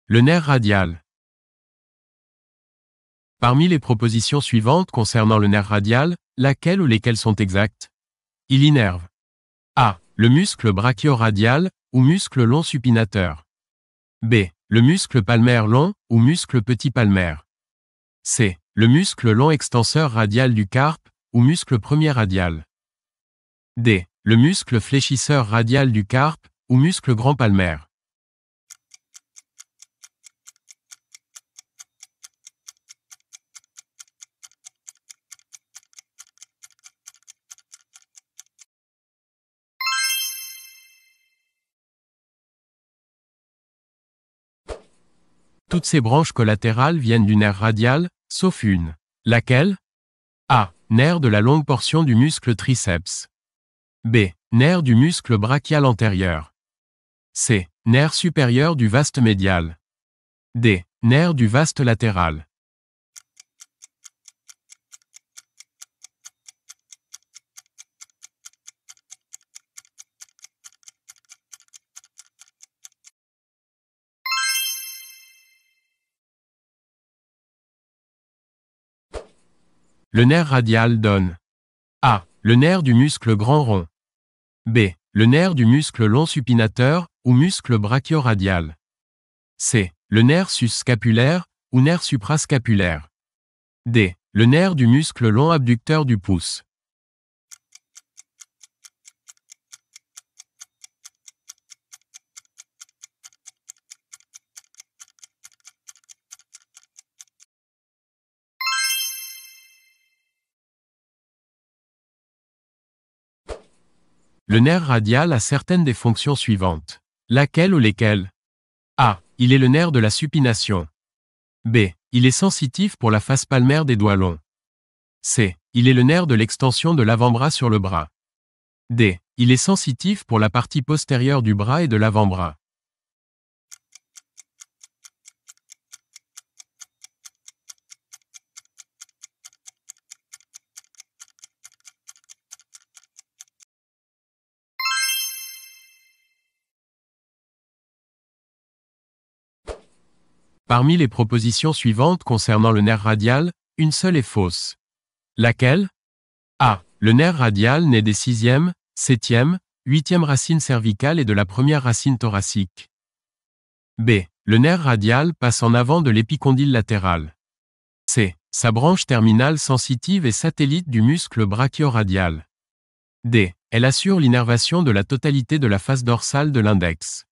Le nerf radial. Parmi les propositions suivantes concernant le nerf radial, laquelle ou lesquelles sont exactes? Il innerve. A. Le muscle brachio-radial, ou muscle long supinateur. B. Le muscle palmaire long, ou muscle petit palmaire. C. Le muscle long extenseur radial du carpe, ou muscle premier radial. D. Le muscle fléchisseur radial du carpe, ou muscle grand palmaire. Toutes ces branches collatérales viennent du nerf radial, sauf une. Laquelle? A. Nerf de la longue portion du muscle triceps. B. Nerf du muscle brachial antérieur. C. Nerf supérieur du vaste médial. D. Nerf du vaste latéral. Le nerf radial donne A. Le nerf du muscle grand rond. B. Le nerf du muscle long supinateur, ou muscle brachio-radial. C. Le nerf sus-scapulaire, ou nerf suprascapulaire. D. Le nerf du muscle long abducteur du pouce. Le nerf radial a certaines des fonctions suivantes. Laquelle ou lesquelles? A. Il est le nerf de la supination. B. Il est sensitif pour la face palmaire des doigts longs. C. Il est le nerf de l'extension de l'avant-bras sur le bras. D. Il est sensitif pour la partie postérieure du bras et de l'avant-bras. Parmi les propositions suivantes concernant le nerf radial, une seule est fausse. Laquelle? A. Le nerf radial naît des 6e, 7e, 8e racines cervicales et de la première racine thoracique. B. Le nerf radial passe en avant de l'épicondyle latéral. C. Sa branche terminale sensitive est satellite du muscle brachio-radial. D. Elle assure l'innervation de la totalité de la face dorsale de l'index.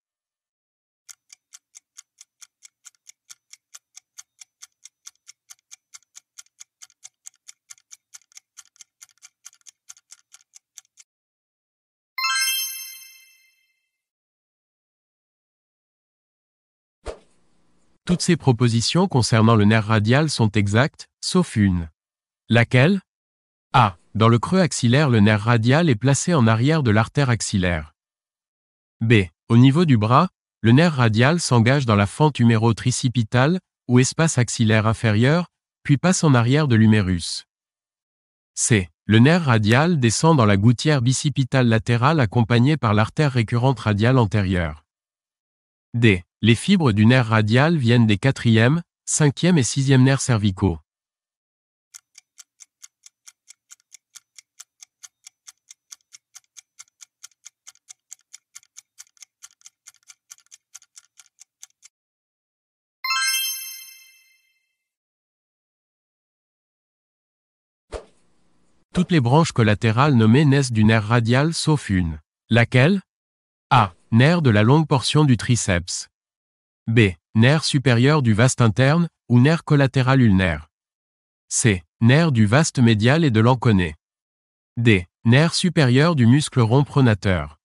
Toutes ces propositions concernant le nerf radial sont exactes, sauf une. Laquelle? A. Dans le creux axillaire, le nerf radial est placé en arrière de l'artère axillaire. B. Au niveau du bras, le nerf radial s'engage dans la fente huméro-tricipitale, ou espace axillaire inférieur, puis passe en arrière de l'humérus. C. Le nerf radial descend dans la gouttière bicipitale latérale accompagnée par l'artère récurrente radiale antérieure. D. Les fibres du nerf radial viennent des 4e, 5e et 6e nerfs cervicaux. Toutes les branches collatérales nommées naissent du nerf radial sauf une. Laquelle? A. Nerf de la longue portion du triceps. B. Nerf supérieur du vaste interne, ou nerf collatéral ulnaire. C. Nerf du vaste médial et de l'enconé. D. Nerf supérieur du muscle rond pronateur.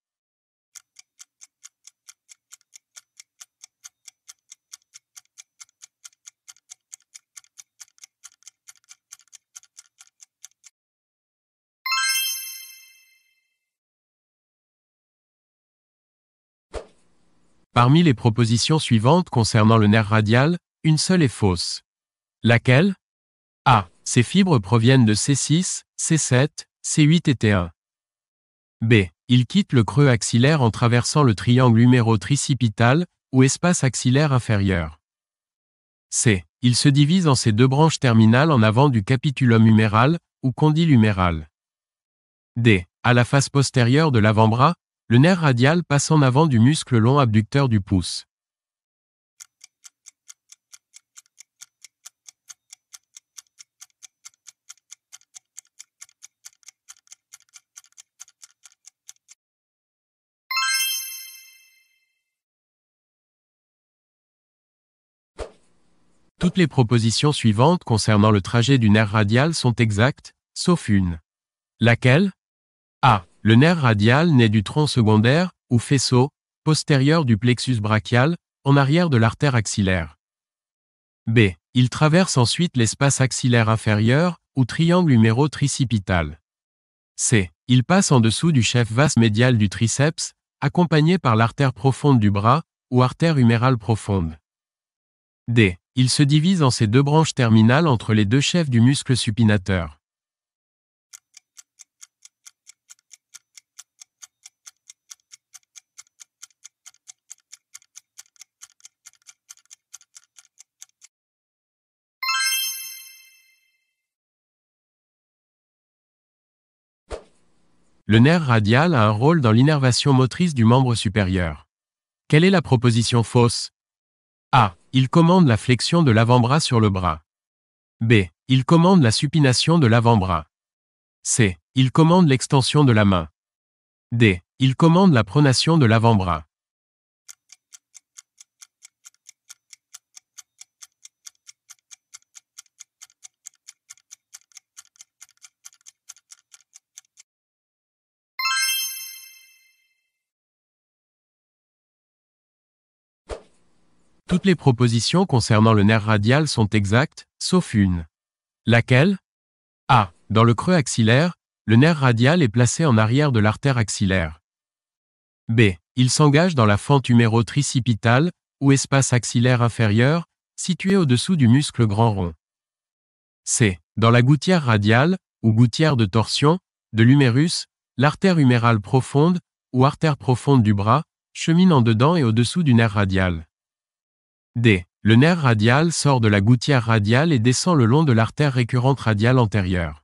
Parmi les propositions suivantes concernant le nerf radial, une seule est fausse. Laquelle? A. Ces fibres proviennent de C6, C7, C8 et T1. B. Il quitte le creux axillaire en traversant le triangle huméro-tricipital, ou espace axillaire inférieur. C. Il se divise en ses deux branches terminales en avant du capitulum huméral, ou condyle huméral. D. À la face postérieure de l'avant-bras, le nerf radial passe en avant du muscle long abducteur du pouce. Toutes les propositions suivantes concernant le trajet du nerf radial sont exactes, sauf une. Laquelle? A. Le nerf radial naît du tronc secondaire, ou faisceau, postérieur du plexus brachial, en arrière de l'artère axillaire. B. Il traverse ensuite l'espace axillaire inférieur, ou triangle huméro-tricipital. C. Il passe en dessous du chef vas médial du triceps, accompagné par l'artère profonde du bras, ou artère humérale profonde. D. Il se divise en ses deux branches terminales entre les deux chefs du muscle supinateur. Le nerf radial a un rôle dans l'innervation motrice du membre supérieur. Quelle est la proposition fausse? A. Il commande la flexion de l'avant-bras sur le bras. B. Il commande la supination de l'avant-bras. C. Il commande l'extension de la main. D. Il commande la pronation de l'avant-bras. Toutes les propositions concernant le nerf radial sont exactes, sauf une. Laquelle? A. Dans le creux axillaire, le nerf radial est placé en arrière de l'artère axillaire. B. Il s'engage dans la fente huméro-tricipitale, ou espace axillaire inférieur, situé au-dessous du muscle grand rond. C. Dans la gouttière radiale, ou gouttière de torsion, de l'humérus, l'artère humérale profonde, ou artère profonde du bras, chemine en dedans et au-dessous du nerf radial. D. Le nerf radial sort de la gouttière radiale et descend le long de l'artère récurrente radiale antérieure.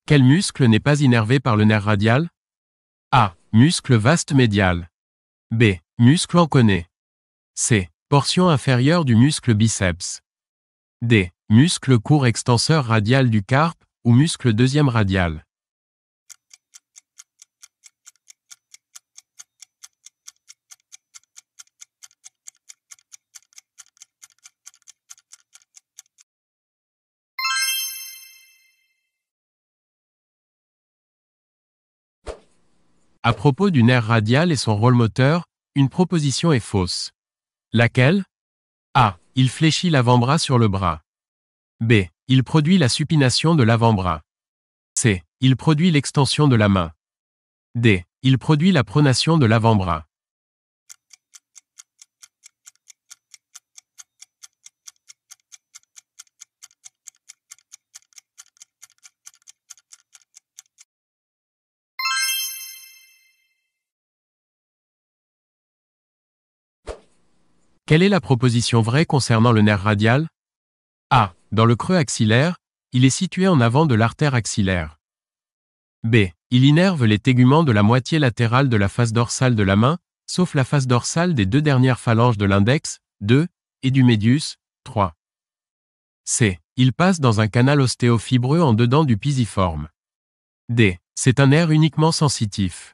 Quel muscle n'est pas innervé par le nerf radial? A. Muscle vaste médial. B. Muscle enconé. C. Portion inférieure du muscle biceps. D. Muscle court extenseur radial du carpe, ou muscle deuxième radial. À propos du nerf radial et son rôle moteur, une proposition est fausse. Laquelle? A. Il fléchit l'avant-bras sur le bras. B. Il produit la supination de l'avant-bras. C. Il produit l'extension de la main. D. Il produit la pronation de l'avant-bras. Quelle est la proposition vraie concernant le nerf radial? A. Dans le creux axillaire, il est situé en avant de l'artère axillaire. B. Il innerve les téguments de la moitié latérale de la face dorsale de la main, sauf la face dorsale des deux dernières phalanges de l'index, 2, et du médius, 3. C. Il passe dans un canal ostéofibreux en dedans du pisiforme. D. C'est un nerf uniquement sensitif.